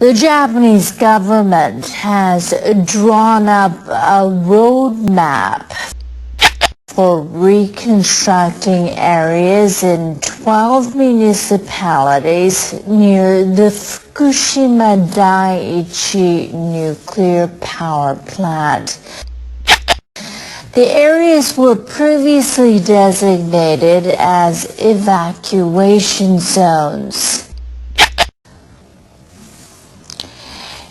The Japanese government has drawn up a roadmap for reconstructing areas in 12 municipalities near the Fukushima Daiichi nuclear power plant. The areas were previously designated as evacuation zones.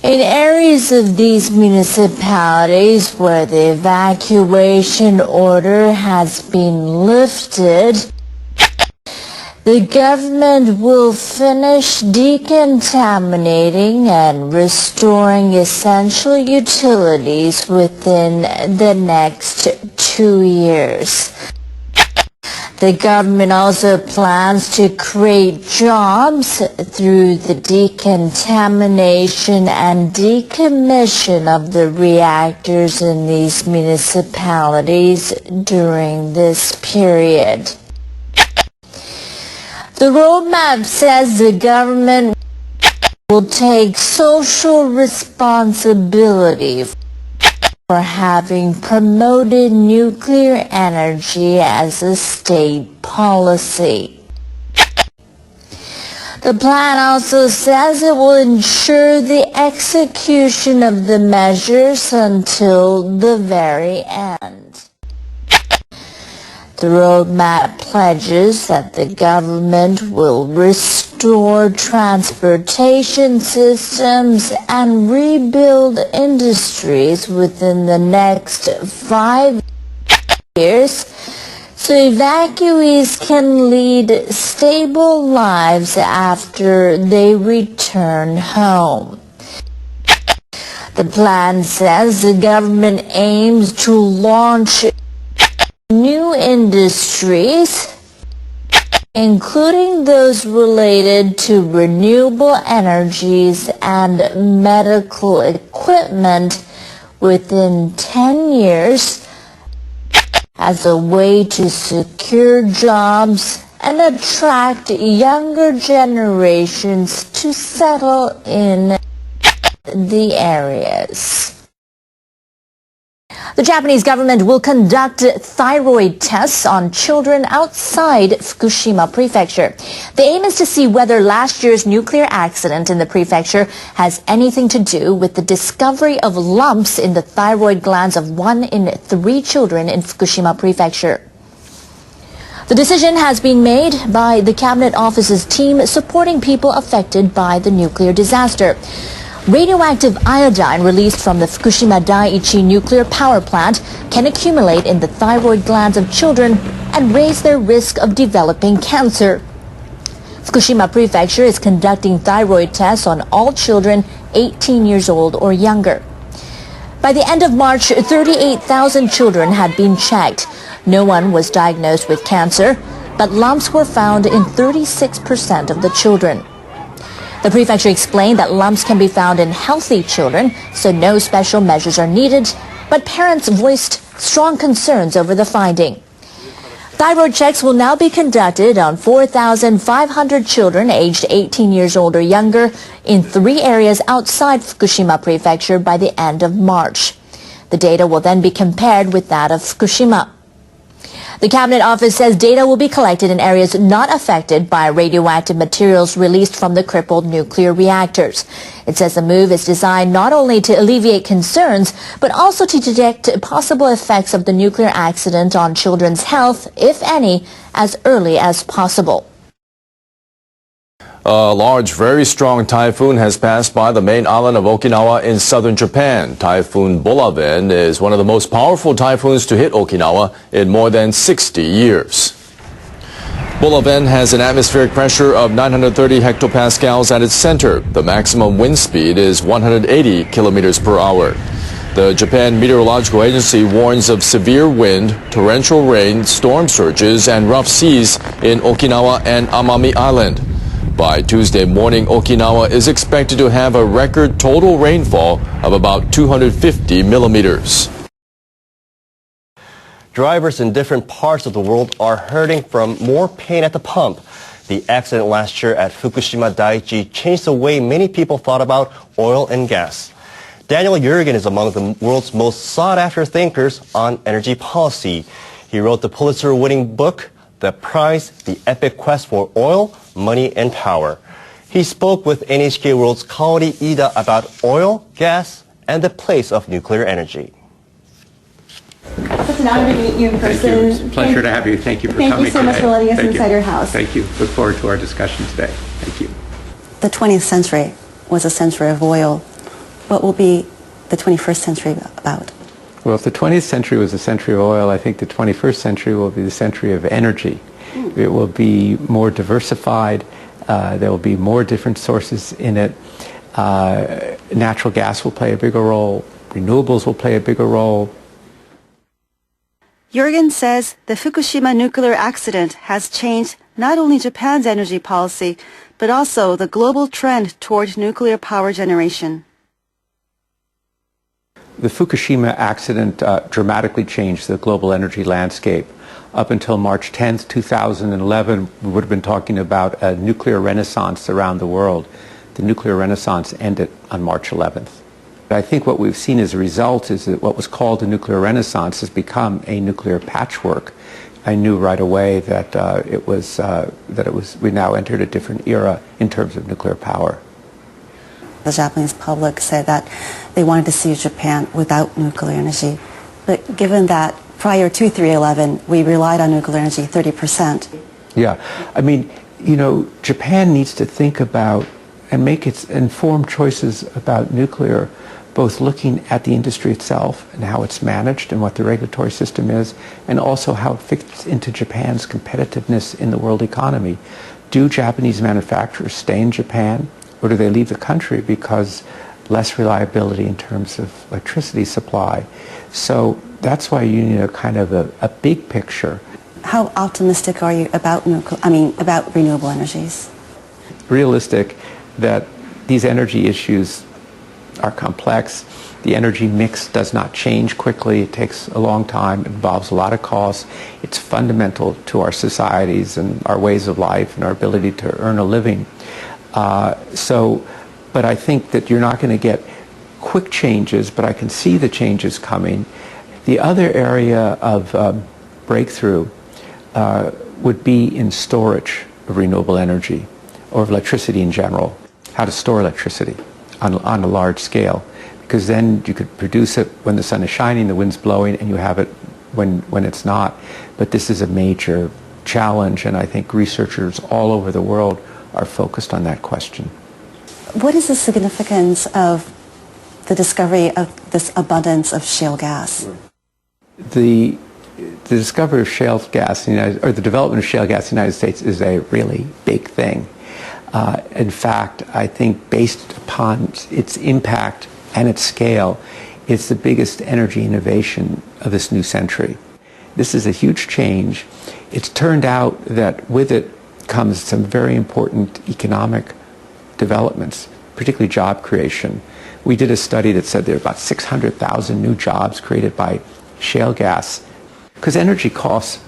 In areas of these municipalities where the evacuation order has been lifted, the government will finish decontaminating and restoring essential utilities within the next 2 years. The government also plans to create jobs through the decontamination and decommission of the reactors in these municipalities during this period. The roadmap says the government will take social responsibility for having promoted nuclear energy as a state policy. The plan also says it will ensure the execution of the measures until the very end. The roadmap pledges that the government will restore transportation systems and rebuild industries within the next 5 years so evacuees can lead stable lives after they return home. The plan says the government aims to launch new industries, including those related to renewable energies and medical equipment, within 10 years as a way to secure jobs and attract younger generations to settle in the areas. The Japanese government will conduct thyroid tests on children outside Fukushima Prefecture. The aim is to see whether last year's nuclear accident in the prefecture has anything to do with the discovery of lumps in the thyroid glands of 1 in 3 children in Fukushima Prefecture. The decision has been made by the Cabinet Office's team supporting people affected by the nuclear disaster. Radioactive iodine released from the Fukushima Daiichi nuclear power plant can accumulate in the thyroid glands of children and raise their risk of developing cancer. Fukushima Prefecture is conducting thyroid tests on all children 18 years old or younger. By the end of March, 38,000 children had been checked. No one was diagnosed with cancer, but lumps were found in 36% of the children. The prefecture explained that lumps can be found in healthy children, so no special measures are needed, but parents voiced strong concerns over the finding. Thyroid checks will now be conducted on 4,500 children aged 18 years old or younger in 3 areas outside Fukushima Prefecture by the end of March. The data will then be compared with that of Fukushima. The Cabinet Office says data will be collected in areas not affected by radioactive materials released from the crippled nuclear reactors. It says the move is designed not only to alleviate concerns, but also to detect possible effects of the nuclear accident on children's health, if any, as early as possible. A large, very strong typhoon has passed by the main island of Okinawa in southern Japan. Typhoon Bolaven is one of the most powerful typhoons to hit Okinawa in more than 60 years. Bolaven has an atmospheric pressure of 930 hectopascals at its center. The maximum wind speed is 180 kilometers per hour. The Japan Meteorological Agency warns of severe wind, torrential rain, storm surges, and rough seas in Okinawa and Amami Island. By Tuesday morning, Okinawa is expected to have a record total rainfall of about 250 millimeters. Drivers in different parts of the world are hurting from more pain at the pump. The accident last year at Fukushima Daiichi changed the way many people thought about oil and gas. Daniel Yergin is among the world's most sought-after thinkers on energy policy. He wrote the Pulitzer-winning book, The Prize, The Epic Quest for Oil, Money and Power. He spoke with NHK World's Kaori Ida about oil, gas, and the place of nuclear energy. It's an honor to meet you in person. Thank you. It's a pleasure to have you. Thank you for coming today. Thank you so much for letting us Thank inside you. your house. Thank you. Look forward to our discussion today. Thank you. The 20th century was a century of oil. What will be the 21st century about? Well, if the 20th century was a century of oil, I think the 21st century will be the century of energy. It will be more diversified. There will be more different sources in it. Natural gas will play a bigger role. Renewables will play a bigger role. Yergin says the Fukushima nuclear accident has changed not only Japan's energy policy, but also the global trend toward nuclear power generation. The Fukushima accident dramatically changed the global energy landscape. Up until March 10th, 2011, we would have been talking about a nuclear renaissance around the world. The nuclear renaissance ended on March 11th. I think what we've seen as a result is that what was called a nuclear renaissance has become a nuclear patchwork. I knew right away that we now entered a different era in terms of nuclear power. The Japanese public said that they wanted to see Japan without nuclear energy. But given that prior to 3/11, we relied on nuclear energy 30%. Yeah, I mean, you know, Japan needs to think about and make its informed choices about nuclear, both looking at the industry itself and how it's managed and what the regulatory system is, and also how it fits into Japan's competitiveness in the world economy. Do Japanese manufacturers stay in Japan, or do they leave the country because less reliability in terms of electricity supply? So that's why you need a kind of a big picture. How optimistic are you about about renewable energies? Realistic that these energy issues are complex. The energy mix does not change quickly. It takes a long time. It involves a lot of costs. It's fundamental to our societies and our ways of life and our ability to earn a living. But I think that you're not going to get quick changes, but I can see the changes coming. The other area of breakthrough would be in storage of renewable energy or of electricity in general. How to store electricity on a large scale, because then you could produce it when the sun is shining, the wind's blowing, and you have it when it's not. But this is a major challenge, and I think researchers all over the world are focused on that question. What is the significance of the discovery of this abundance of shale gas? The discovery of shale gas, or the development of shale gas in the United States is a really big thing. In fact, I think based upon its impact and its scale, it's the biggest energy innovation of this new century. This is a huge change. It's turned out that with it comes some very important economic developments, particularly job creation. We did a study that said there are about 600,000 new jobs created by shale gas, because energy costs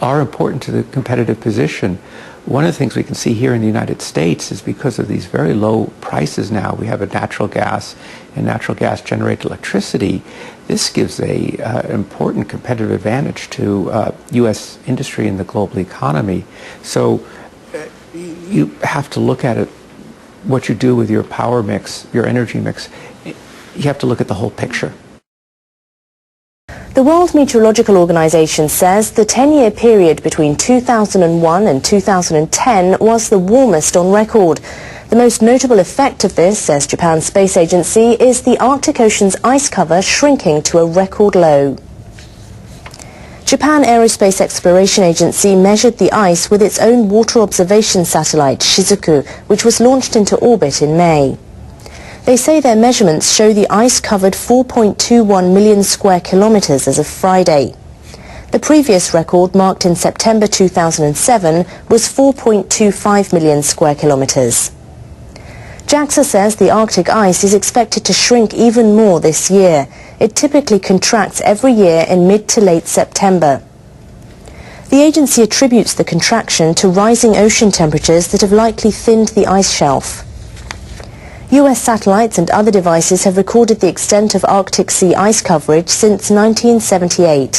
are important to the competitive position. One of the things we can see here in the United States is because of these very low prices now, we have a natural gas and natural gas generated electricity. This gives an important competitive advantage to U.S. industry in the global economy. So you have to look at it, what you do with your power mix, your energy mix. You have to look at the whole picture. The World Meteorological Organization says the 10-year period between 2001 and 2010 was the warmest on record. The most notable effect of this, says Japan's space agency, is the Arctic Ocean's ice cover shrinking to a record low. Japan Aerospace Exploration Agency measured the ice with its own water observation satellite, Shizuku, which was launched into orbit in May. They say their measurements show the ice covered 4.21 million square kilometers as of Friday. The previous record, marked in September 2007, was 4.25 million square kilometers. JAXA says the Arctic ice is expected to shrink even more this year. It typically contracts every year in mid to late September. The agency attributes the contraction to rising ocean temperatures that have likely thinned the ice shelf. US satellites and other devices have recorded the extent of Arctic Sea ice coverage since 1978.